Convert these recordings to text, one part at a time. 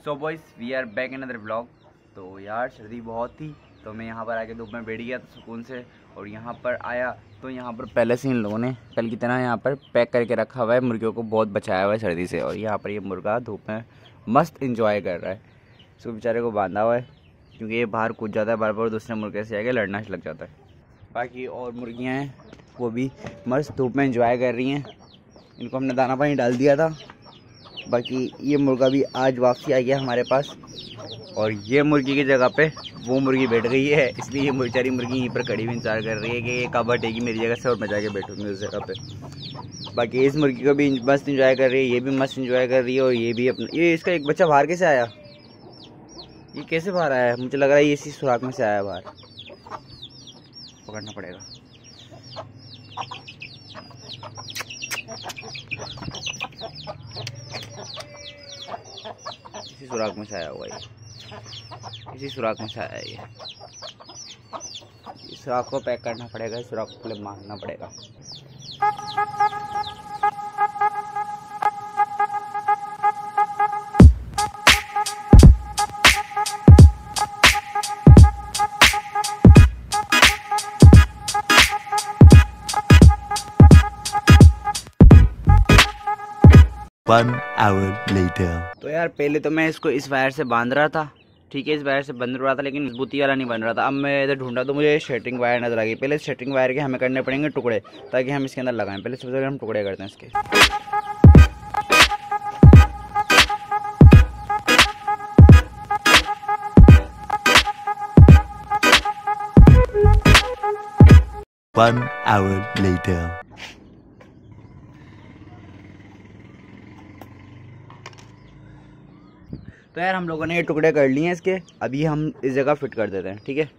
So boys we are back in other blog. तो यार सर्दी बहुत थी तो मैं यहाँ पर आके धूप में बैठ गया तो सुकून से, और यहाँ पर आया तो यहाँ पर पहले से इन लोगों ने कल की तरह यहाँ पर पैक करके रखा हुआ है, मुर्गियों को बहुत बचाया हुआ है सर्दी से। और यहाँ पर ये मुर्गा धूप में मस्त इंजॉय कर रहा है। इसको बेचारे को बांधा हुआ है क्योंकि ये बाहर कूद जाता है बार बार, दूसरे मुर्गे से आके लड़ना लग जाता है। बाकी और मुर्गियाँ हैं वो भी मस्त धूप में इंजॉय कर रही हैं। इनको हमने दाना पानी डाल दिया था। बाकी ये मुर्गा भी आज वापसी आ गया हमारे पास, और ये मुर्गी की जगह पे वो मुर्गी बैठ गई है, इसलिए ये बेचारी मुर्गी यहीं पर खड़ी हुई इंतजार कर रही है कि ये कब हटेगी मेरी जगह से और मैं जाके बैठूंगी उस जगह पे। बाकी इस मुर्गी को भी मस्त इंजॉय कर रही है, ये भी मस्त इंजॉय कर रही है। और ये भी अपना ये इसका एक बच्चा बाहर कैसे आया, ये कैसे बाहर आया? मुझे लग रहा है ये इसी सुराख में से आया बाहर, पकड़ना पड़ेगा। इसी सुराख में से आया हुआ ये, इसी सुराख में से आया ये। इस सुराख को पैक करना पड़ेगा, इस सुराख को मारना पड़ेगा। One hour later. तो यार पहले तो मैं इसको इस वायर से बांध रहा था, ठीक है, इस वायर से बंध रहा था, लेकिन मजबूती वाला नहीं बन रहा था। अब मैं इधर ढूंढा तो मुझे शटरिंग वायर नजर आ गई। पहले शटरिंग वायर के हमें करने पड़ेंगे टुकड़े, ताकि हम इसके अंदर लगाएं। पहले सबसे पहले हम टुकड़े करते हैं इसके। One hour later. तो यार हम लोगों ने ये टुकड़े कर लिए हैं इसके। अभी हम इस जगह फिट कर देते हैं, ठीक है।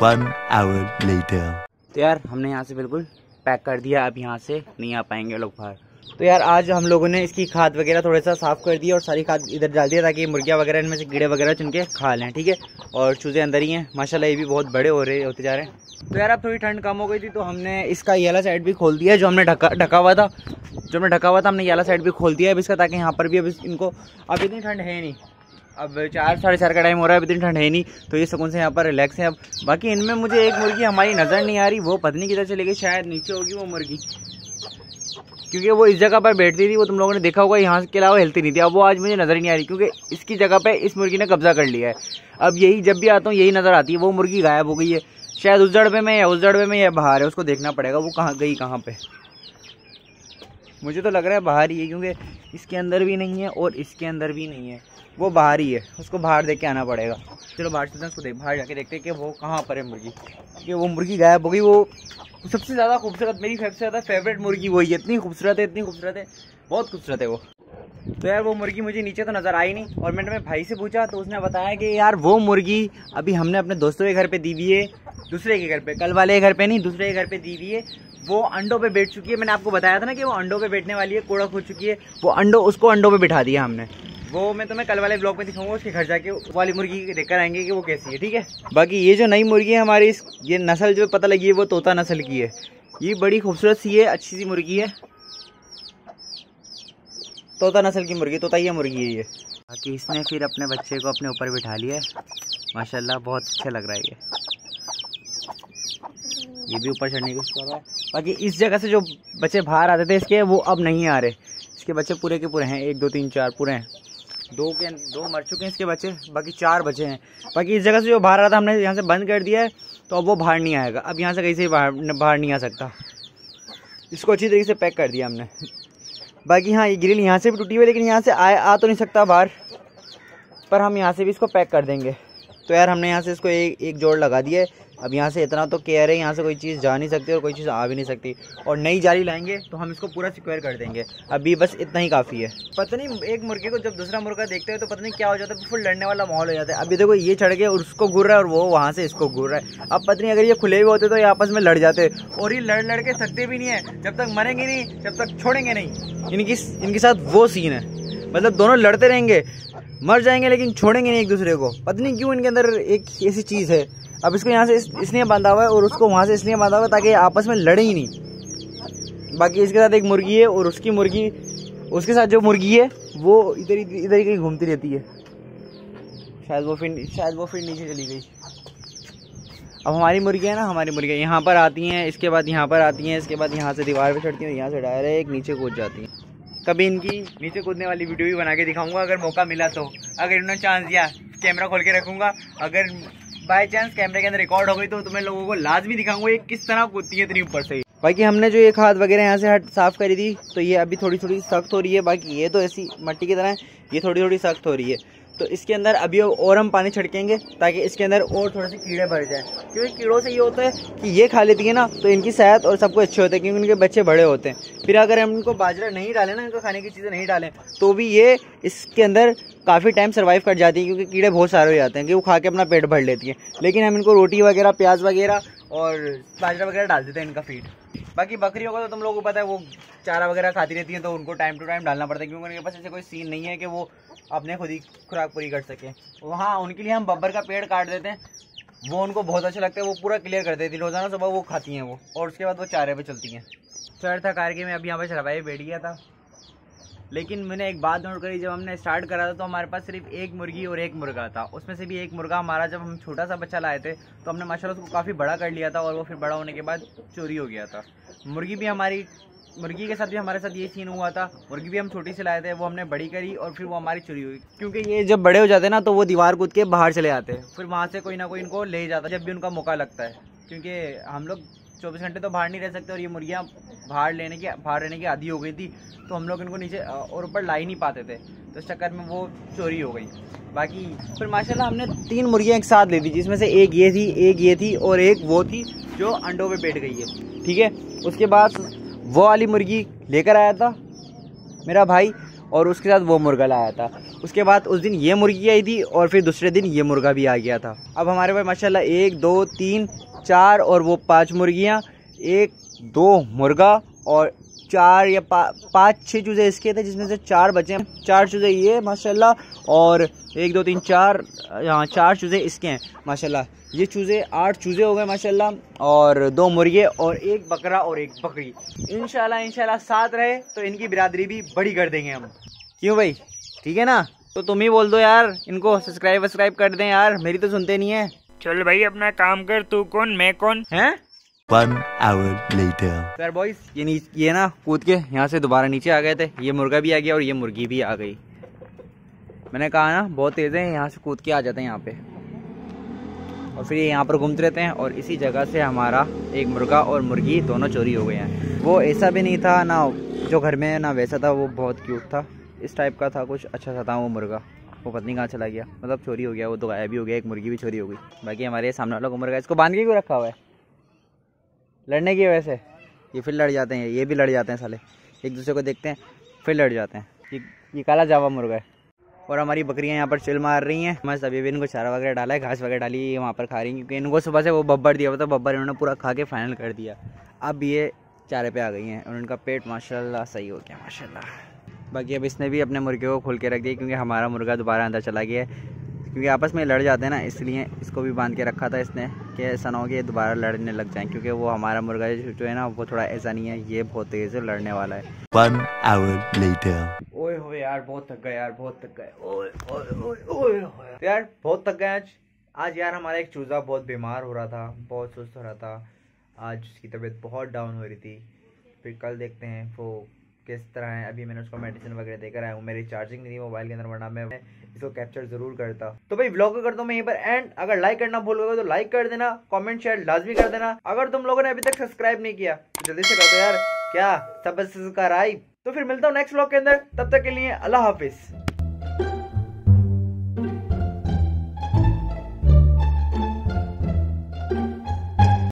One hour later. तो यार हमने यहाँ से बिल्कुल पैक कर दिया। अब यहाँ से नहीं आ पाएंगे लोग बाहर। तो यार आज हम लोगों ने इसकी खाद वगैरह थोड़ा सा साफ़ कर दिया और सारी खाद इधर डाल दिया, ताकि मुर्गियाँ वगैरह इनमें से कीड़े वगैरह चुनके खा लें, ठीक है। और चूज़े अंदर ही हैं माशाल्लाह, ये भी बहुत बड़े होते जा रहे हैं। तो यार अब थोड़ी ठंड कम हो गई थी तो हमने इसका ये वाला साइड भी खोल दिया, जो हमने ढका हुआ था हमने ये वाला साइड भी खोल दिया अब इसका, ताकि यहाँ पर भी अब इनको अब इतनी ठंड है नहीं। अब 4 साढ़े 4 का टाइम हो रहा है, अब इतनी ठंड है नहीं, तो ये सुकून से यहाँ पर रिलैक्स है अब। बाकी इनमें मुझे एक मुर्गी हमारी नज़र नहीं आ रही, वो पत्नी किधर चली गई, शायद नीचे होगी वो मुर्गी, क्योंकि वो इस जगह पर बैठती थी, वो तुम लोगों ने देखा होगा, यहाँ के अलावा हिलती नहीं थी। अब वो आज मुझे नज़र ही नहीं आ रही, क्योंकि इसकी जगह पे इस मुर्गी ने कब्जा कर लिया है। अब यही जब भी आता हूँ यही नज़र आती है। वो मुर्गी गायब हो गई है, शायद उस जड़बे में या बाहर है, उसको देखना पड़ेगा वो कहाँ गई, कहाँ पे। मुझे तो लग रहा है बाहर ही है, क्योंकि इसके अंदर भी नहीं है और इसके अंदर भी नहीं है, वो बाहर ही है। उसको बाहर देख के आना पड़ेगा। चलो बाहर से उसको बाहर जाके देखते हैं कि वो कहाँ पर है मुर्गी, कि वो मुर्गी गायब हो गई। वो सबसे ज़्यादा खूबसूरत, मेरी सबसे ज़्यादा फेवरेट मुर्गी वही है। इतनी खूबसूरत है, बहुत खूबसूरत है वो। तो यार वो मुर्गी मुझे नीचे तो नज़र आई नहीं, और मैंने भाई से पूछा तो उसने बताया कि यार वो मुर्गी अभी हमने अपने दोस्तों के घर पे दी हुई है, दूसरे के घर पे, कल वाले के घर पे नहीं, दूसरे के घर पे दी हुई है। वो अंडों पे बैठ चुकी है। मैंने आपको बताया था ना कि वो अंडों पे बैठने वाली है, कोड़ा खो चुकी है। वो उसको अंडों पे बिठा दिया हमने। वो मैं तुम्हें कल वाले ब्लॉग में दिखाऊंगा, उसके घर जाके वाली मुर्गी देखकर आएंगे कि वो कैसी है, ठीक है। बाकी ये जो नई मुर्गी है हमारी, ये नस्ल जो पता लगी है वो तोता नस्ल की है। ये बड़ी खूबसूरत सी है, अच्छी सी मुर्गी है, तोता नस्ल की मुर्गी, तोताइया मुर्गी है ये। बाकी इसने फिर अपने बच्चे को अपने ऊपर बिठा लिया है, माशाल्लाह बहुत अच्छा लग रहा है ये भी ऊपर चढ़ने की कोशिश कर रहा है। बाकी इस जगह से जो बच्चे बाहर आते थे इसके, वो अब नहीं आ रहे। इसके बच्चे पूरे के पूरे हैं, 1 2 3 4 पूरे हैं। 2 मर चुके हैं इसके बच्चे, बाकी 4 बचे हैं। बाकी इस जगह से जो बाहर आ रहा था हमने यहाँ से बंद कर दिया है, तो अब वो बाहर नहीं आएगा। अब यहाँ से कहीं से बाहर नहीं आ सकता। इसको अच्छी तरीके से पैक कर दिया हमने। बाकी हाँ, ये ग्रिल यहाँ से भी टूटी हुई है, लेकिन यहाँ से आ तो नहीं सकता बाहर, पर हम यहाँ से भी इसको पैक कर देंगे। तो यार हमने यहाँ से इसको एक जोड़ लगा दिया है। अब यहाँ से इतना तो केयर है, यहाँ से कोई चीज़ जा नहीं सकती और कोई चीज़ आ भी नहीं सकती। और नई जाली लाएंगे तो हम इसको पूरा सिक्योर कर देंगे। अभी बस इतना ही काफ़ी है। पता नहीं एक मुर्गे को जब दूसरा मुर्गा देखते हैं तो पता नहीं क्या हो जाता है, फुल लड़ने वाला माहौल हो जाता है। अभी देखो ये चढ़ के उसको घूर रहा है और वो वहाँ से इसको घूर रहा है। अब पता नहीं अगर ये खुले हुए होते तो ये आपस में लड़ जाते, और ये लड़ के थकते भी नहीं है। जब तक मरेंगे नहीं, जब तक छोड़ेंगे नहीं। इनके साथ वो सीन है, मतलब दोनों लड़ते रहेंगे। मर जाएंगे लेकिन छोड़ेंगे नहीं एक दूसरे को। पता नहीं क्यों इनके अंदर एक ऐसी चीज़ है। अब इसको यहाँ से इसलिए बांधा हुआ है और उसको वहाँ से इसलिए बांधा हुआ है ताकि आपस में लड़े ही नहीं। बाकी इसके साथ एक मुर्गी है और उसकी मुर्गी, उसके साथ जो मुर्गी है वो इधर ही कहीं घूमती रहती है। शायद वो फिर नीचे चली गई। अब हमारी मुर्गियाँ ना, हमारी मुर्गियाँ यहाँ पर आती हैं, इसके बाद यहाँ पर आती हैं, इसके बाद यहाँ से दीवार पे चढ़ती हैं, यहाँ से डायरेक्ट नीचे कूद जाती हैं। कभी इनकी नीचे कूदने वाली वीडियो भी बना के दिखाऊंगा अगर मौका मिला तो। अगर इन्होंने चांस दिया कैमरा खोल के रखूंगा, अगर बाय चांस कैमरे के अंदर रिकॉर्ड हो गई तो तुम्हें लोगों को लाजमी दिखाऊंगा ये किस तरह कूदती है इतनी ऊपर से। बाकी हमने जो ये खाद वगैरह यहाँ से साफ करी थी तो ये अभी थोड़ी थोड़ी सख्त हो रही है। बाकी ये तो ऐसी मट्टी की तरह है, ये थोड़ी थोड़ी सख्त हो रही है। तो इसके अंदर अभी और हम पानी छिड़केंगे ताकि इसके अंदर और थोड़े से कीड़े भर जाएं, क्योंकि कीड़ों से ये होता है कि ये खा लेती है ना तो इनकी सेहत और सब कुछ अच्छे होते हैं, क्योंकि उनके बच्चे बड़े होते हैं। फिर अगर हम इनको बाजरा नहीं डालें ना, इनको खाने की चीज़ें नहीं डालें तो भी ये इसके अंदर काफ़ी टाइम सर्वाइव कर जाती है, क्योंकि कीड़े बहुत सारे हो जाते हैं कि वो खा के अपना पेट भर लेती है। लेकिन हम इनको रोटी वगैरह, प्याज वगैरह और बाजरा वगैरह डाल देते हैं इनका फीड। बाकी बकरियों का तो तुम लोगों को पता है वो चारा वगैरह खाती रहती हैं, तो उनको टाइम टू टाइम डालना पड़ता है, क्योंकि उनके पास ऐसे कोई सीन नहीं है कि वो अपने खुद ही खुराक पूरी कर सकें। हाँ, उनके लिए हम बब्बर का पेड़ काट देते हैं, वो उनको बहुत अच्छा लगता है, वो पूरा क्लियर कर देती है। रोज़ाना सुबह वो खाती हैं वो, और उसके बाद वो चारे पे चलती हैं। चढ़ था कार के मैं अभी यहाँ पर चरवाई बैठ गया था, लेकिन मैंने एक बात नोट करी, जब हमने स्टार्ट करा था तो हमारे पास सिर्फ एक मुर्गी और एक मुर्गा था। उसमें से भी एक मुर्गा हमारा, जब हम छोटा सा बच्चा लाए थे तो हमने माशाल्लाह उसको काफ़ी बड़ा कर लिया था, और वो फिर बड़ा होने के बाद चोरी हो गया था। मुर्गी के साथ भी हमारे साथ ये सीन हुआ था। मुर्गी भी हम छोटी से लाए थे, वो हमने बड़ी करी और फिर वो हमारी चोरी हुई, क्योंकि ये जब बड़े हो जाते हैं ना तो वो दीवार कूद के बाहर चले आते हैं, फिर वहाँ से कोई ना कोई इनको ले जाता है जब भी उनका मौका लगता है, क्योंकि हम लोग 24 घंटे तो बाहर नहीं रह सकते, और ये मुर्गियाँ बाहर रहने की आदी हो गई थी, तो हम लोग इनको नीचे और ऊपर ला ही नहीं पाते थे, तो इस चक्कर में वो चोरी हो गई। बाकी फिर माशाल्लाह हमने 3 मुर्गियाँ एक साथ ली थी, जिसमें से एक ये थी और एक वो थी जो अंडों पे बैठ गई है, ठीक है। उसके बाद वो वाली मुर्गी लेकर आया था मेरा भाई, और उसके साथ वो मुर्गा लाया था। उसके बाद उस दिन ये मुर्गी आई थी, और फिर दूसरे दिन ये मुर्गा भी आ गया था। अब हमारे पास माशाल्लाह 1 2 3 4 और वो 5 मुर्गियाँ, 1 2 मुर्गा और 4 या 5 6 चूज़े इसके थे, जिसमें से 4 बचे हैं। 4 चूज़े ये माशाल्लाह, और 1 2 3 4 यहाँ 4 चूज़े इसके हैं माशाल्लाह। ये चूज़े 8 चूज़े हो गए माशाल्लाह, और 2 मुर्गे और 1 बकरा और 1 बकरी। इंशाल्लाह साथ रहे तो इनकी बिरादरी भी बड़ी कर देंगे हम। क्यों भाई, ठीक है ना? तो तुम ही बोल दो यार, इनको सब्सक्राइब कर दें यार, मेरी तो सुनते नहीं है। चल भाई अपना काम कर, तू कौन मैं कौन है। 1 hour later. यार बॉयज, ये ना कूद के यहाँ से दोबारा नीचे आ गए थे। ये मुर्गा भी आ गया और ये मुर्गी भी आ गई। मैंने कहा ना बहुत तेज़ है, यहाँ से कूद के आ जाते हैं यहाँ पे, और फिर ये यहाँ पर घूमते रहते हैं। और इसी जगह से हमारा एक मुर्गा और मुर्गी दोनों चोरी हो गए हैं। वो ऐसा भी नहीं था ना जो घर में ना वैसा था, वो बहुत क्यूट था, इस टाइप का था, कुछ अच्छा सा था वो मुर्गा। वो पत्नी कहाँ चला गया, मतलब चोरी हो गया, वो तो गायब भी हो गया। एक मुर्गी भी चोरी हो गई। बाकी हमारे सामने वाला मुर्गा, इसको बांध के क्यों रखा हुआ है? लड़ने की वजह से। ये फिर लड़ जाते हैं, ये भी लड़ जाते हैं साले, एक दूसरे को देखते हैं फिर लड़ जाते हैं। ये काला जावा मुर्गा है। और हमारी बकरियां यहाँ पर चिल मार रही हैं। मस्त अभी भी इनको चारा वगैरह डाला है, घास वगैरह डाली, वहाँ पर खा रही हैं, क्योंकि इनको सुबह से वो बब्बर दिया हुआ था, बब्बर इन्होंने पूरा खा के फाइनल कर दिया। अब ये चारे पे आ गई हैं और इनका पेट माशाल्लाह सही हो गया माशाल्लाह। बाकी अब इसने भी अपने मुर्गे को खोल के रख दिया, क्योंकि हमारा मुर्गा दोबारा अंदर चला गया है, क्योंकि आपस में लड़ जाते हैं ना, इसलिए इसको भी बांध के रखा था इसने कि ऐसा ना हो कि दोबारा लड़ने लग जाएं, क्योंकि वो हमारा मुर्गा जो है ना वो थोड़ा ऐसा नहीं है, ये बहुत तेज़ है, लड़ने वाला है। 1 hour later. ओए होए यार, बहुत थक गए यार, बहुत थक गए। ओए ओए ओए ओए यार, बहुत थक गए आज यार। हमारा एक चूज़ा बहुत बीमार हो रहा था, बहुत सुस्त हो रहा था। आज उसकी तबीयत बहुत डाउन हो रही थी। फिर कल देखते हैं वो किस तरह है। अभी मैंने उसको मेडिसिन वगैरह देकर आया हूँ। मेरी चार्जिंग नहीं थी मोबाइल के अंदर, वरना मैं इसको कैप्चर जरूर करता। तो भाई व्लॉग को करता हूँ मैं यहीं पर एंड। अगर लाइक करना भूल गए तो लाइक कर देना, कमेंट शेयर लाजमी कर देना। अगर तुम लोगों ने अभी तक सब्सक्राइब नहीं किया तो जल्दी से कर दो यार। क्या सब्सक्राइब। तो फिर मिलता हूँ नेक्स्ट व्लॉग के अंदर, तब तक के लिए अल्लाह हाफिज।